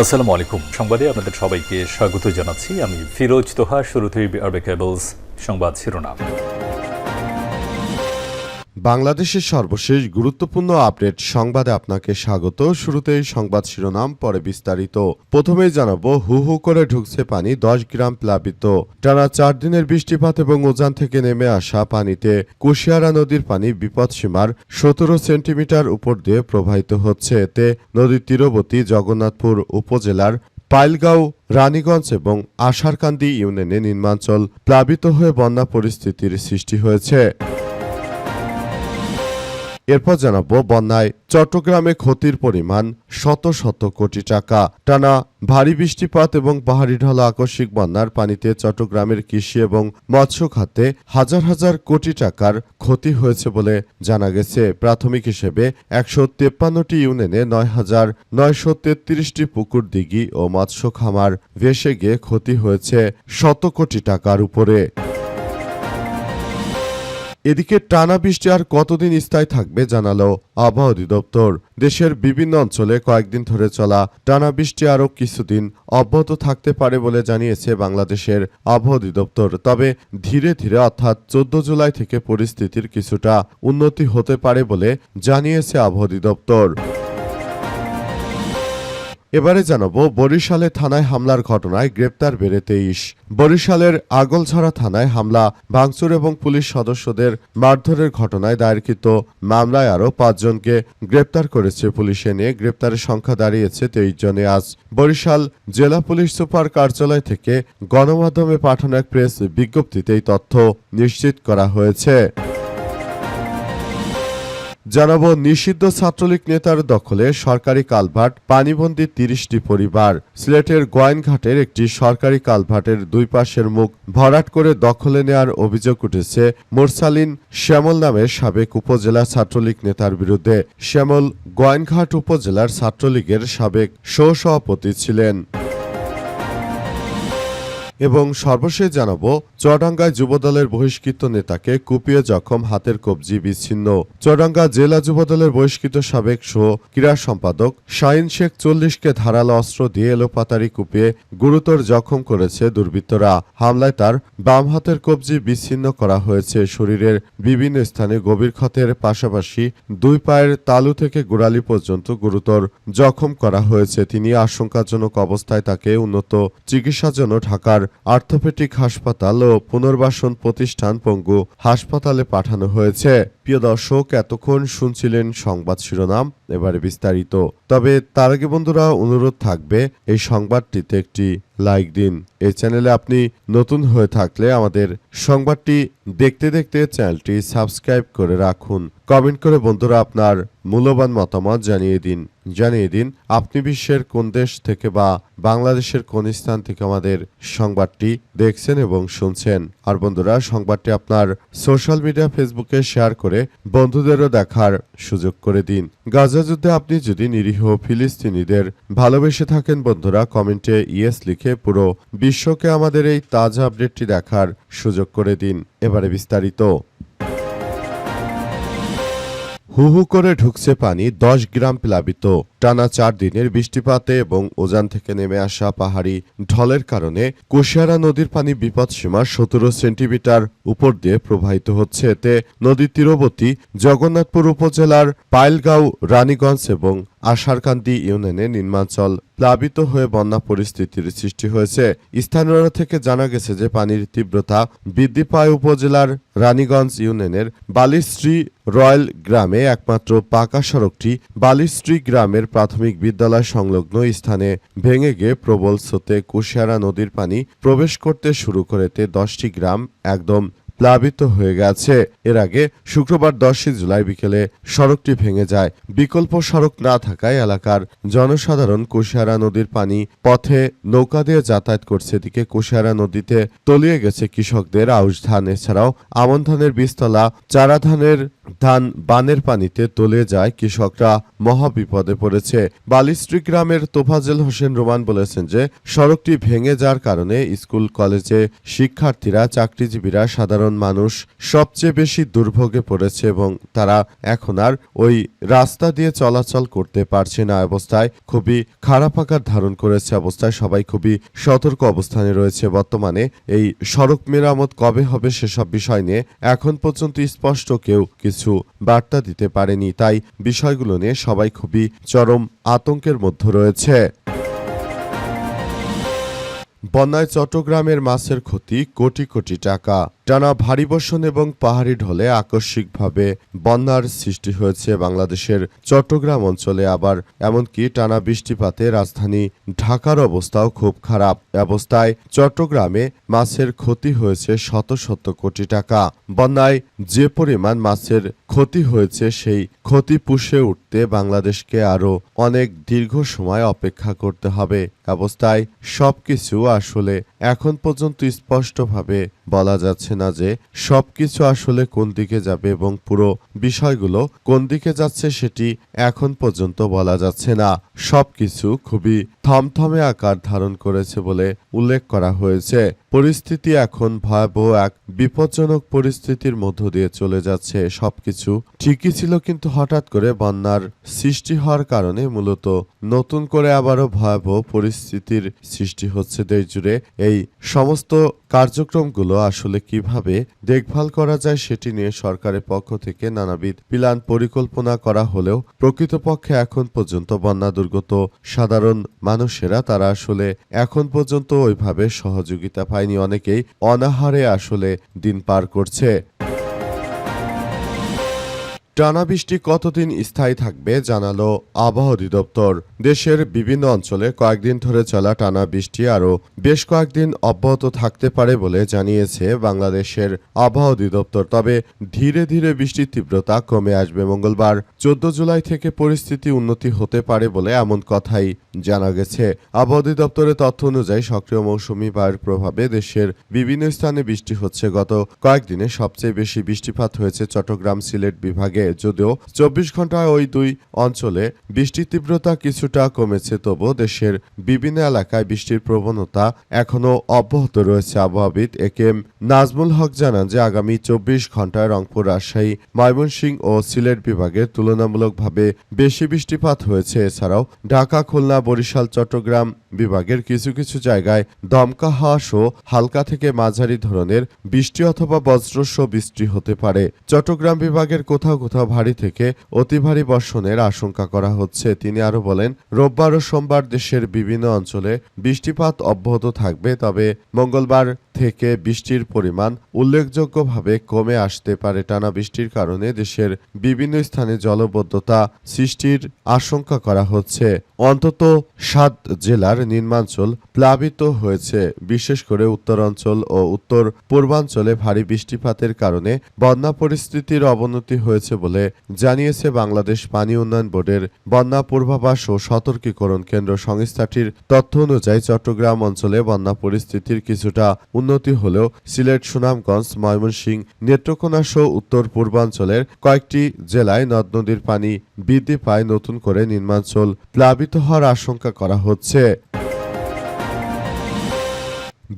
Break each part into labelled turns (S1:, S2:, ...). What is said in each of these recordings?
S1: আসসালামু আলাইকুম। সংবাদে আপনাদের সবাইকে স্বাগত জানাচ্ছি। আমি ফিরোজ তোহা। শুরুতেই আরবে কেবলস সংবাদ শিরোনাম।
S2: বাংলাদেশের সর্বশেষ গুরুত্বপূর্ণ আপডেট সংবাদে আপনাকে স্বাগত। শুরুতেই সংবাদ শিরোনাম, পরে বিস্তারিত। প্রথমেই জানাবো, হু হু করে ঢুকছে পানি, 10 গ্রাম প্লাবিত। টানা 4 দিনের বৃষ্টিপাত এবং উজান থেকে নেমে আসা পানিতে কুশিয়ারা নদীর পানি বিপদসীমার 17 সেন্টিমিটার উপর দিয়ে প্রবাহিত হচ্ছে। এতে নদীর তীরবর্তী জগন্নাথপুর উপজেলার পাইলগাঁও, রানীগঞ্জ এবং আশারকান্দি ইউনিয়নে নিম্নাঞ্চল প্লাবিত হয়ে বন্যা পরিস্থিতির সৃষ্টি হয়েছে। এরপর জানাবো, বন্যায় চট্টগ্রামে ক্ষতির পরিমাণ শত শত কোটি টাকা। টানা ভারী বৃষ্টিপাত এবং পাহাড়ি ঢালা আকস্মিক বন্যার পানিতে চট্টগ্রামের কৃষি এবং মৎস্য খাতে হাজার হাজার কোটি টাকার ক্ষতি হয়েছে বলে জানা গেছে। প্রাথমিক হিসেবে 153টি ইউনিয়নে 9,933টি পুকুর, দিঘি ও মৎস্য খামার ভেসে গিয়ে ক্ষতি হয়েছে শত কোটি টাকার উপরে। এদিকে টানা বৃষ্টি আর কতদিন স্থায়ী থাকবে জানালো আবহাওয়া অধিদপ্তর। দেশের বিভিন্ন অঞ্চলে কয়েকদিন ধরে চলা টানা বৃষ্টি আরও কিছুদিন অব্যাহত থাকতে পারে বলে জানিয়েছে বাংলাদেশের আবহাওয়া অধিদপ্তর। তবে ধীরে ধীরে অর্থাৎ 14 জুলাই থেকে পরিস্থিতির কিছুটা উন্নতি হতে পারে বলে জানিয়েছে আবহাওয়া অধিদপ্তর। এবারে জানাবো, বরিশালে থানায় হামলার ঘটনায় গ্রেপ্তার বেড়ে 23। বরিশালের আগলঝরা থানায় হামলা, ভাঙচুর এবং পুলিশ সদস্যদের মারধরের ঘটনায় দায়েরকৃত মামলায় আরও 5 জনকে গ্রেপ্তার করেছে পুলিশ। নিয়ে গ্রেপ্তারের সংখ্যা দাঁড়িয়েছে 23 জনে। আজ বরিশাল জেলা পুলিশ সুপার কার্যালয় থেকে গণমাধ্যমে পাঠানো এক প্রেস বিজ্ঞপ্তিতে এই তথ্য নিশ্চিত করা হয়েছে। জানাবো, নিষিদ্ধ ছাত্রলীগ নেতার দখলে সরকারি কালভার্ট, পানিবন্দী 30টি পরিবার। সিলেটের গোয়াইনঘাটের একটি সরকারি কালভার্টের দুই পাশের মুখ ভরাট করে দখলে নেওয়ার অভিযোগ উঠেছে মোরসালিন শ্যামল নামের সাবেক উপজেলা ছাত্রলীগ নেতার বিরুদ্ধে। শ্যামল গোয়াইনঘাট উপজেলার ছাত্রলীগের সাবেক সহসভাপতি ছিলেন। এবং সর্বশেষ জানাবো, চুয়াডাঙ্গায় যুবদলের বহিষ্কৃত নেতাকে কুপিয়ে জখম, হাতের কবজি বিচ্ছিন্ন। চুয়াডাঙ্গা জেলা যুবদলের বহিষ্কৃত সাবেক সহ ক্রীড়া সম্পাদক শাহিন শেখ 40কে ধারালো অস্ত্র দিয়ে এলোপাতাড়ি কুপিয়ে গুরুতর জখম করেছে দুর্বৃত্তরা। হামলায় তার বাম হাতের কবজি বিচ্ছিন্ন করা হয়েছে। শরীরের বিভিন্ন স্থানে গভীর ক্ষতের পাশাপাশি 2 পায়ের তালু থেকে গোড়ালি পর্যন্ত গুরুতর জখম করা হয়েছে। তিনি আশঙ্কাজনক অবস্থায়, তাকে উন্নত চিকিৎসার জন্য ঢাকার অর্থোপেডিক হাসপাতাল ও পুনর্বাসন প্রতিষ্ঠান পঙ্গু হাসপাতালে পাঠানো হয়েছে। প্রিয় দর্শক, এতক্ষণ শুনছিলেন সংবাদ শিরোনাম, এবারে বিস্তারিত। তবে তার আগে বন্ধুরা, অনুরোধ থাকবে এই সংবাদটিতে একটি লাইক দিন। এই চ্যানেলে আপনি নতুন হয়ে থাকলে আমাদের সংবাদটি দেখতে দেখতে চ্যানেলটি সাবস্ক্রাইব করে রাখুন। কমেন্ট করে বন্ধুরা আপনার মূল্যবান মতামত জানিয়ে দিন আপনি বিশ্বের কোন দেশ থেকে বা বাংলাদেশের কোন স্থান থেকে আমাদের সংবাদটি দেখছেন এবং শুনছেন। আর বন্ধুরা, সংবাদটি আপনার সোশ্যাল মিডিয়া ফেসবুকে শেয়ার করে বন্ধুদেরও দেখার সুযোগ করে দিন। গাজা যুদ্ধে আপনি যদি নিরীহ ফিলিস্তিনিদের ভালোবেসে থাকেন বন্ধুরা, কমেন্টে ইয়েস লিখে পুরো বিশ্বকে আমাদের এই তাজা আপডেটটি দেখার সুযোগ করে দিন। এবারে বিস্তারিত। হু হু করে ঢুকছে পানি, 10 গ্রাম প্লাবিত। টানা 4 দিনের বৃষ্টিপাতে এবং উজান থেকে নেমে আসা পাহাড়ি ঢলের কারণে কুশিয়ারা নদীর পানি বিপদসীমার 17 সেন্টিমিটার উপর দিয়ে প্রবাহিত হচ্ছে। এতে নদীর তীরবর্তী জগন্নাথপুর উপজেলার পাইলগাঁও, রানীগঞ্জ এবং আশারকান্দি ইউনিয়নে নিম্নাঞ্চল প্লাবিত হয়ে বন্যা পরিস্থিতির সৃষ্টি হয়েছে। স্থানীয়রা থেকে জানা গেছে যে পানির তীব্রতা বৃদ্ধি পায় উপজেলার রানীগঞ্জ ইউনিয়নের বালিশ্রী রয়্যাল গ্রামে। একমাত্র পাকা সড়কটি বালিশ্রী গ্রামের প্রাথমিক বিদ্যালয় সংলগ্ন স্থানে ভেঙে গিয়ে প্রবল স্রোতে কুশিয়ারা নদীর পানি প্রবেশ করতে শুরু করেতে 10টি গ্রাম একদম প্লাবিত হয়ে গেছে। এর আগে শুক্রবার 10 জুলাই বিকেলে সড়কটি ভেঙে যায়। বিকল্প সড়ক না থাকায় এলাকার জনসাধারণ কুশিয়ারা নদীর পানি পথে নৌকা দিয়ে যাতায়াত করছে। এদিকে কুশিয়ারা নদীতে তলিয়ে গেছে কৃষকদের আউশ ধান। এছাড়াও আমন ধানের বীজতলা, চারা ধানের ধান বানের পানিতে তলিয়ে যায়। কৃষকরা মহা বিপদে পড়েছে। বালিশ্রী গ্রামের তোফাজেল হোসেন রোমান বলেছেন যে সড়কটি ভেঙে যাওয়ার কারণে স্কুল কলেজে শিক্ষার্থীরা, চাকরিজীবীরা, সাধারণ সাধারণ মানুষ সবচেয়ে বেশি দুর্ভোগে পড়েছে এবং তারা এখন আর ওই রাস্তা দিয়ে চলাচল করতে পারছে না। অবস্থায় খুবই খারাপ আকার ধারণ করেছে। অবস্থায় সবাই খুবই সতর্ক অবস্থানে রয়েছে। বর্তমানে এই সড়ক মেরামত কবে হবে সেসব বিষয় নিয়ে এখন পর্যন্ত স্পষ্ট কেউ কিছু বার্তা দিতে পারেনি। তাই বিষয়গুলো নিয়ে সবাই খুবই চরম আতঙ্কের মধ্যে রয়েছে। বন্যায় চট্টগ্রামের মাছের ক্ষতি কোটি কোটি টাকা। টানা ভারী বর্ষণ এবং পাহাড়ি ঢলে আকস্মিকভাবে বন্যার সৃষ্টি হয়েছে বাংলাদেশের চট্টগ্রাম অঞ্চলে। আবার এমনকি টানা বৃষ্টিপাতে রাজধানী ঢাকার অবস্থাও খুব খারাপ। অবস্থায় চট্টগ্রামে মাছের ক্ষতি হয়েছে শত শত কোটি টাকা। বন্যায় যে পরিমাণ মাছের ক্ষতি হয়েছে সেই ক্ষতি পুষে উঠতে বাংলাদেশকে আরও অনেক দীর্ঘ সময় অপেক্ষা করতে হবে। অবস্থায় সবকিছু আসলে এখন পর্যন্ত স্পষ্টভাবে বলা যাচ্ছে না যে সবকিছু আসলে কোন দিকে যাবে এবং পুরো বিষয়গুলো কোন দিকে যাচ্ছে সেটি এখন পর্যন্ত বলা যাচ্ছে না। সবকিছু খুবই থমথমে আকার ধারণ করেছে বলে উল্লেখ করা হয়েছে। পরিস্থিতি এখন ভয়াবহ এক বিপজ্জনক পরিস্থিতির মধ্য দিয়ে চলে যাচ্ছে। সবকিছু ঠিকই ছিল, কিন্তু হঠাৎ করে বন্যার সৃষ্টি হওয়ার কারণে মূলত নতুন করে আবারও ভয়াবহ পরিস্থিতির সৃষ্টি হচ্ছে দেশ জুড়ে। এই সমস্ত কার্যক্রমগুলো আসলে কিভাবে দেখভাল করা যায় সেটি নিয়ে সরকারের পক্ষ থেকে নানাবিধ প্ল্যান পরিকল্পনা করা হলেও প্রকৃতপক্ষে এখন পর্যন্ত বন্যা দুর্গত সাধারণ মানুষেরা তারা আসলে এখন পর্যন্ত ওইভাবে সহযোগিতা পায়নি। অনেকেই অনাহারে আসলে দিন পার করছে। টানা বৃষ্টি কতদিন স্থায়ী থাকবে জানালো আবহাওয়া অধিদপ্তর। দেশের বিভিন্ন অঞ্চলে কয়েকদিন ধরে চলা টানা বৃষ্টি আরও বেশ কয়েকদিন অব্যাহত থাকতে পারে বলে জানিয়েছে বাংলাদেশের আবহাওয়া অধিদপ্তর। তবে ধীরে ধীরে বৃষ্টির তীব্রতা কমে আসবে। মঙ্গলবার 14 জুলাই থেকে পরিস্থিতি উন্নতি হতে পারে বলে এমন কথাই জানা গেছে। আবহাওয়া অধিদপ্তরের তথ্য অনুযায়ী সক্রিয় মৌসুমি বায়ুর প্রভাবে দেশের বিভিন্ন স্থানে বৃষ্টি হচ্ছে। গত কয়েকদিনে সবচেয়ে বেশি বৃষ্টিপাত হয়েছে চট্টগ্রাম সিলেট বিভাগে। যদিও 24 ঘন্টায় ওই দুই অঞ্চলে বৃষ্টির তীব্রতা কিছুটা কমেছে, তবুও দেশের বিভিন্ন এলাকায় বৃষ্টির প্রবণতা এখনও অব্যাহত রয়েছে। আবহাওয়াবিদ একেএম নাজমুল হক জানান যে আগামী 24 ঘন্টায় রংপুর, রাজশাহী, ময়মনসিংহ ও সিলেট বিভাগে তুলনামূলকভাবে বেশি বৃষ্টিপাত হয়েছে। এছাড়াও ঢাকা, খুলনা, বরিশাল, চট্টগ্রাম বিভাগের কিছু কিছু জায়গায় দমকা হাওয়া সহ হালকা থেকে মাঝারি ধরনের বৃষ্টি অথবা বজ্রসহ বৃষ্টি হতে পারে। চট্টগ্রাম বিভাগের কোথাও কোথাও ভারী থেকে অতি ভারী বর্ষণের আশঙ্কা করা হচ্ছে। তিনি আরো বলেন, রোববার ও সোমবার দেশের বিভিন্ন অঞ্চলে বৃষ্টিপাত অব্যাহত থাকবে, তবে মঙ্গলবার থেকে বৃষ্টির পরিমাণ উল্লেখযোগ্যভাবে কমে আসতে পারে। টানা বৃষ্টির কারণে দেশের বিভিন্ন স্থানে জলাবদ্ধতা সৃষ্টির আশঙ্কা করা হচ্ছে। অন্তত 7 জেলার নিম্নাঞ্চল প্লাবিত হয়েছে। বিশেষ করে উত্তরাঞ্চল ও উত্তর পূর্বাঞ্চলে ভারী বৃষ্টিপাতের কারণে বন্যা পরিস্থিতির অবনতি হয়েছে বলে জানিয়েছে বাংলাদেশ পানি উন্নয়ন বোর্ডের বন্যা পূর্বাভাস ও সতর্কীকরণ কেন্দ্র। সংস্থাটির তথ্য অনুযায়ী চট্টগ্রাম অঞ্চলে বন্যা পরিস্থিতির কিছুটা উন্নতি হলেও সিলেট, সুনামগঞ্জ, ময়মনসিংহ, নেত্রকোনা সহ উত্তর পূর্বাঞ্চলের কয়েকটি জেলায় নদ নদীর পানি বৃদ্ধি পায়। নতুন করে নিম্নাঞ্চল প্লাবিত হওয়ার আশঙ্কা করা হচ্ছে।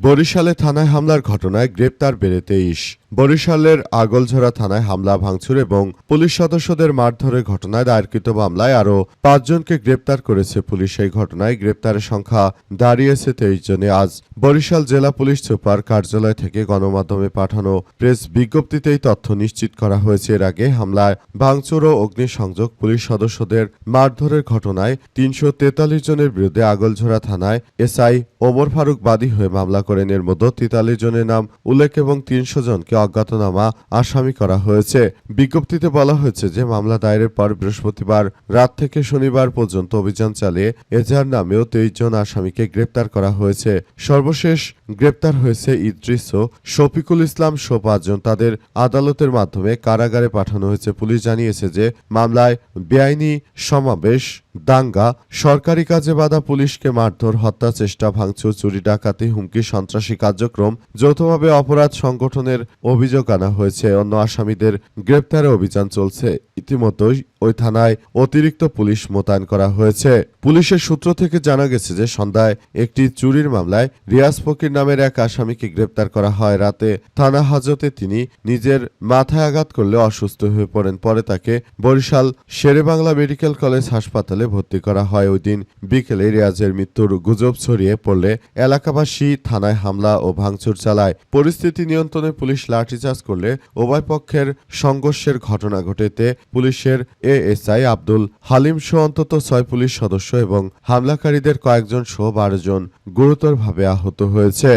S2: বরিশালে থানায় হামলার ঘটনায় গ্রেপ্তার বেড়ে 23। বরিশালের আগলঝরা থানায় হামলা, ভাঙচুর এবং পুলিশ সদস্যদের মারধরের ঘটনায় দায়েরকৃত মামলায় আরও 5 জনকে গ্রেপ্তার করেছে পুলিশ। এই ঘটনায় গ্রেপ্তারের সংখ্যা দাঁড়িয়েছে 23 জনে। আজ বরিশাল জেলা পুলিশ সুপার কার্যালয় থেকে গণমাধ্যমে পাঠানো প্রেস বিজ্ঞপ্তিতেই তথ্য নিশ্চিত করা হয়েছে। এর আগে হামলায়, ভাঙচুর ও অগ্নিসংযোগ, পুলিশ সদস্যদের মারধরের ঘটনায় 343 জনের বিরুদ্ধে আগলঝরা থানায় এসআই ওমর ফারুক বাদী হয়ে মামলা করেন। এর মধ্যে 43 জনের নাম উল্লেখ এবং 300 জনকে অজ্ঞাতনামা আসামি করা হয়েছে। বিজ্ঞপ্তিতে বলা হয়েছে যে মামলা দায়েরের পর বৃহস্পতিবার রাত থেকে শনিবার পর্যন্ত অভিযান চালিয়ে এজাহার নামেও 23 জন আসামিকে গ্রেপ্তার করা হয়েছে। সর্বশেষ গ্রেপ্তার হয়েছে ইদ্রিস ও শফিকুল ইসলাম সহ 5 জন। তাদের আদালতের মাধ্যমে কারাগারে পাঠানো হয়েছে। পুলিশ জানিয়েছে যে মামলায় বেআইনি সমাবেশ, দাঙ্গা, সরকারি কাজে বাধা, পুলিশকে মারধর, হত্যা চেষ্টা, ভাঙচুর, চুরি, ডাকাতি, হুমকি, সন্ত্রাসী কার্যক্রম, যৌথভাবে অপরাধ সংগঠনের অভিযোগ আনা হয়েছে। অন্য আসামিদের গ্রেপ্তারে অভিযান চলছে। ইতিমধ্যেই ওই থানায় অতিরিক্ত পুলিশ মোতায়েন করা হয়েছে। পুলিশের সূত্র থেকে জানা গেছে যে সন্ধ্যায় একটি চুরির মামলায় রিয়াজ ফকির নামের এক আসামিকে গ্রেপ্তার করা হয়। রাতে থানা হাজতে তিনি নিজের মাথায় আঘাত করলে অসুস্থ হয়ে পড়েন। পরে তাকে বরিশাল শেরেবাংলা মেডিকেল কলেজ হাসপাতালে ভর্তি করা হয়। ওই দিন বিকেলে রিয়াজের মৃত্যুর গুজব ছড়িয়ে পড়লে এলাকাবাসী থানায় হামলা ও ভাঙচুর চালায়। পরিস্থিতি নিয়ন্ত্রণে পুলিশ লাঠিচার্জ করলে উভয় পক্ষের সংঘর্ষের ঘটনা ঘটেতে পুলিশের এএসআই আব্দুল হালিম সহ অন্তত 6 পুলিশ সদস্য এবং হামলাকারীদের কয়েকজন সহ 12 জন গুরুতরভাবে আহত হয়েছে।